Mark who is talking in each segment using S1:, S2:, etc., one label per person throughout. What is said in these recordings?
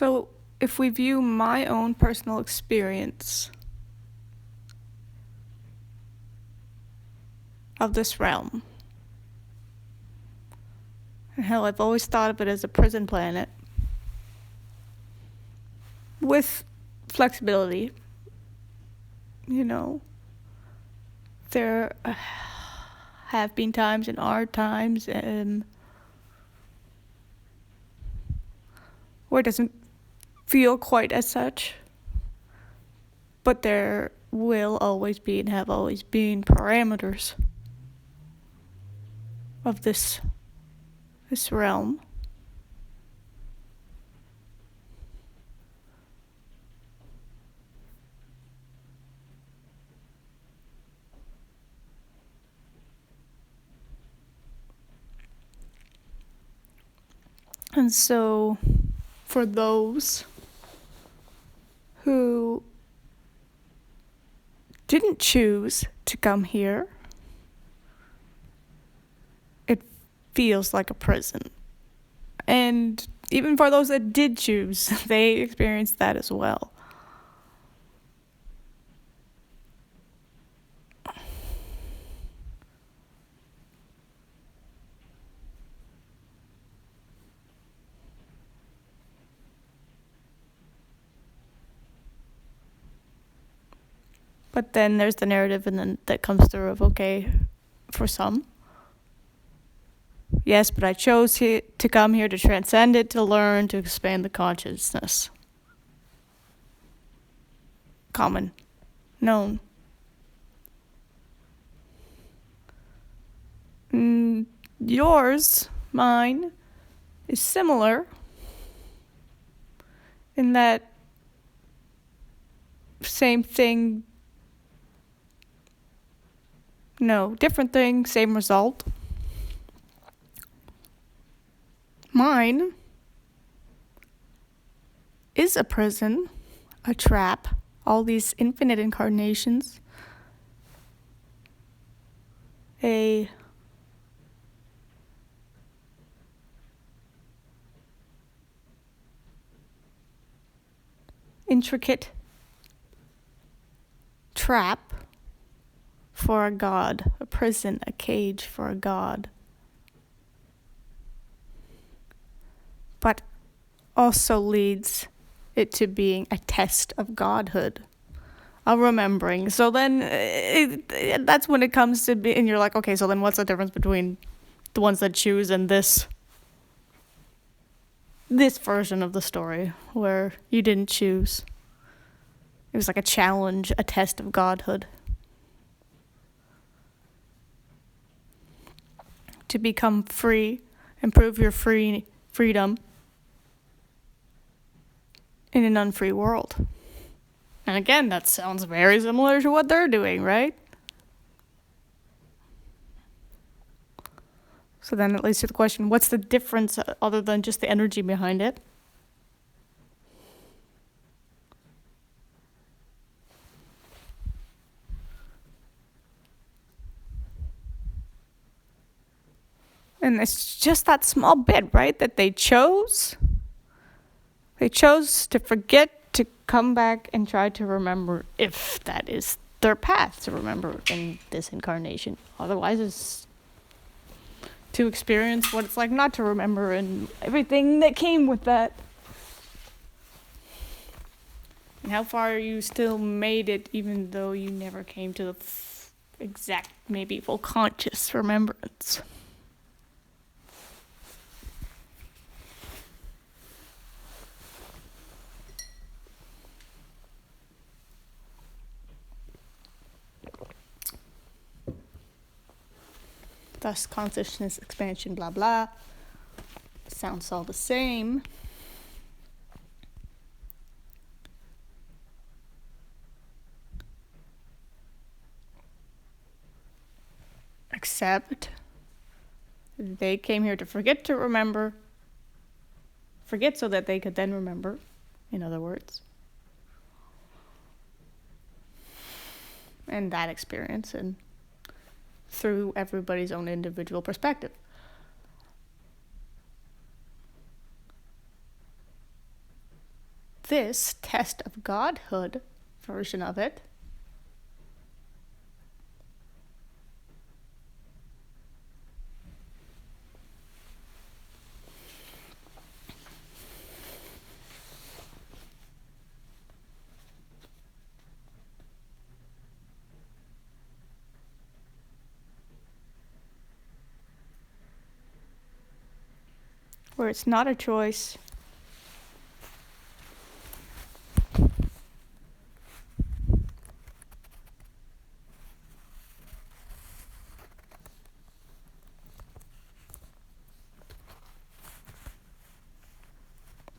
S1: So, if we view my own personal experience of this realm, and hell, I've always thought of it as a prison planet with flexibility. You know, there have been times and are times where it doesn't feel quite as such, but there will always be and have always been parameters of this realm. And so, for those who didn't choose to come here, it feels like a prison. And even for those that did choose, they experienced that as well. But then there's the narrative and then that comes through of, okay, for some, yes, but I chose to come here to transcend it, to learn, to expand the consciousness. Common. Known. Yours, mine, is similar in that same thing, no, different thing, same result. Mine is a prison, a trap, all these infinite incarnations, a intricate trap for a god, a prison, a cage for a god. But also leads it to being a test of godhood, a remembering. So then that's when it comes to be, and you're like, okay, so then what's the difference between the ones that choose and this version of the story where you didn't choose? It was like a challenge, a test of godhood. To become free, improve your freedom in an unfree world. And again, that sounds very similar to what they're doing, right? So then it leads to the question, what's the difference other than just the energy behind it? And it's just that small bit, right, that they chose. They chose to forget to come back and try to remember, if that is their path to remember in this incarnation. Otherwise, it's to experience what it's like not to remember and everything that came with that. And how far you still made it, even though you never came to the exact, maybe full conscious remembrance. Thus, consciousness expansion, blah, blah. Sounds all the same. Except they came here to forget to remember. Forget so that they could then remember, in other words. And that experience, and through everybody's own individual perspective. this test of Godhood version of it, where it's not a choice,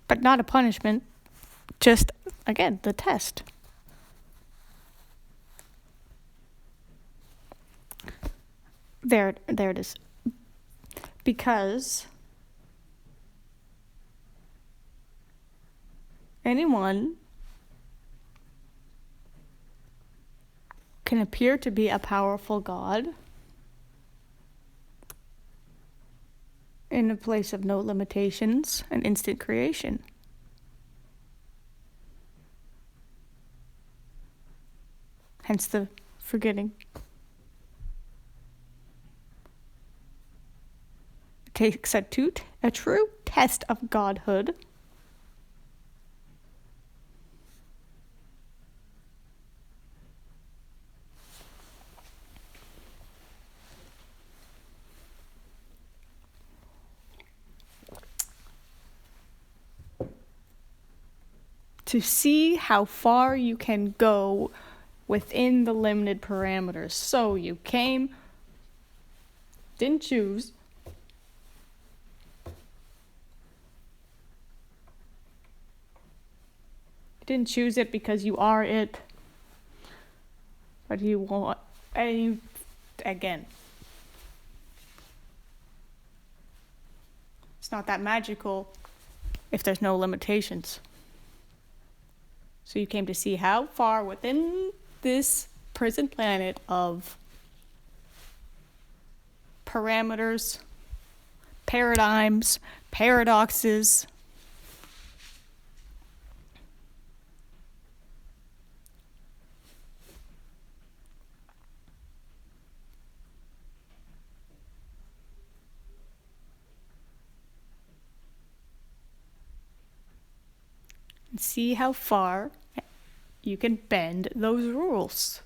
S1: but not a punishment, just, again, the test. There it is. Because anyone can appear to be a powerful God in a place of no limitations and instant creation. Hence the forgetting. It takes a true test of Godhood to see how far you can go within the limited parameters. So you didn't choose, you didn't choose it because you are it, but you want, and you, again, it's not that magical if there's no limitations. So you came to see how far within this prison planet of parameters, paradigms, paradoxes, and see how far you can bend those rules,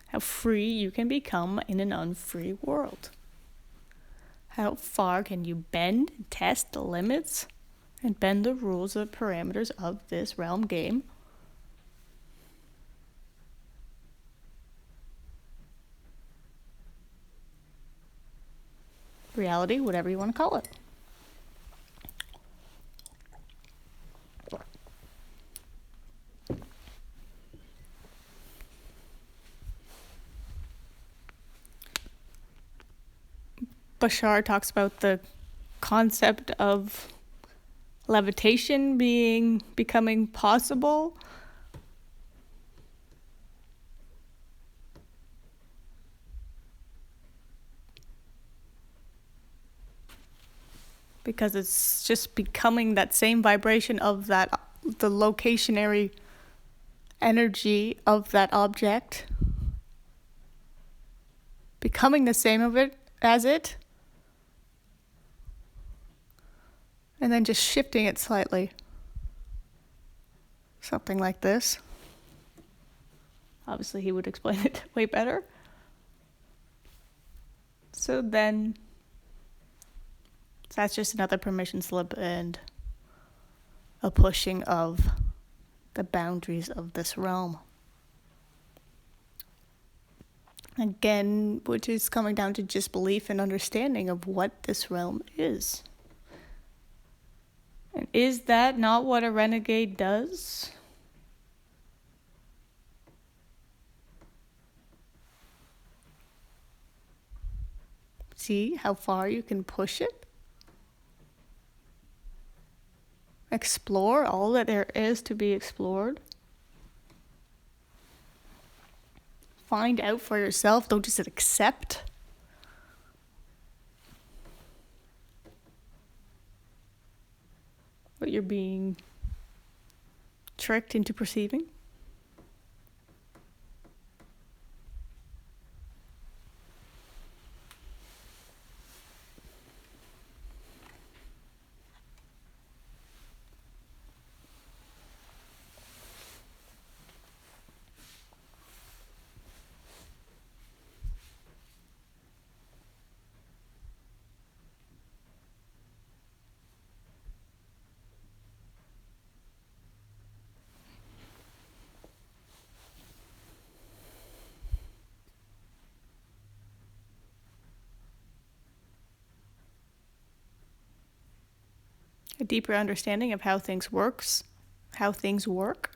S1: how free you can become in an unfree world. How far can you bend and test the limits and bend the rules of the parameters of this realm game? Reality, whatever you want to call it. Bashar talks about the concept of levitation becoming possible. Because it's just becoming that same vibration of the locationary energy of that object. Becoming the same of it as it. And then just shifting it slightly. Something like this. Obviously, he would explain it way better. So then, that's just another permission slip and a pushing of the boundaries of this realm. Again, which is coming down to just belief and understanding of what this realm is. And is that not what a renegade does? See how far you can push it? Explore all that there is to be explored. Find out for yourself, don't just accept. What you're being tricked into perceiving. A deeper understanding of how things work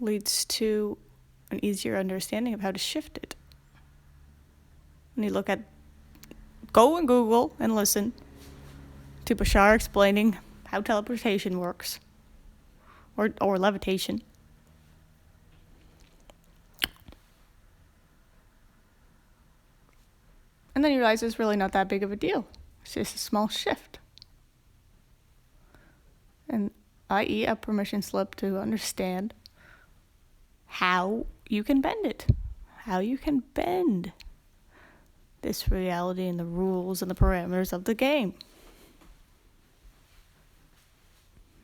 S1: leads to an easier understanding of how to shift it. When you go and Google and listen to Bashar explaining how teleportation works, or levitation. And then you realize it's really not that big of a deal. It's just a small shift. And i.e. a permission slip to understand how you can bend it. How you can bend this reality and the rules and the parameters of the game.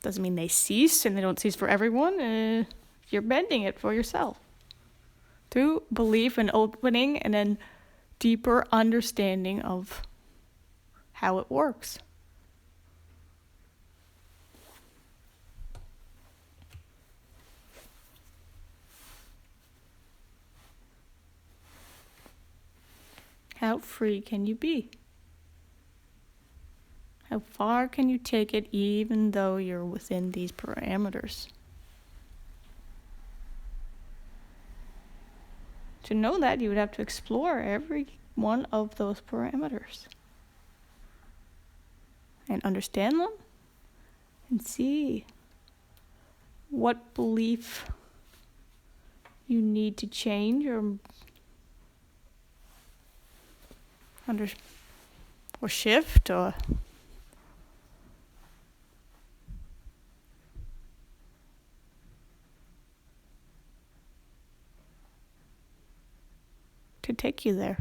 S1: Doesn't mean they cease, and they don't cease for everyone. You're bending it for yourself. Through belief and opening and then deeper understanding of how it works. How free can you be? How far can you take it even though you're within these parameters? To know that, you would have to explore every one of those parameters and understand them and see what belief you need to change or shift or to take you there.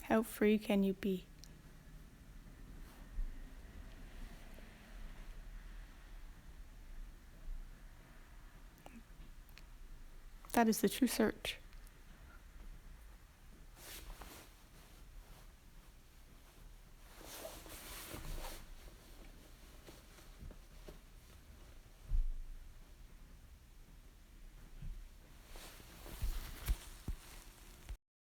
S1: How free can you be? That is the true search.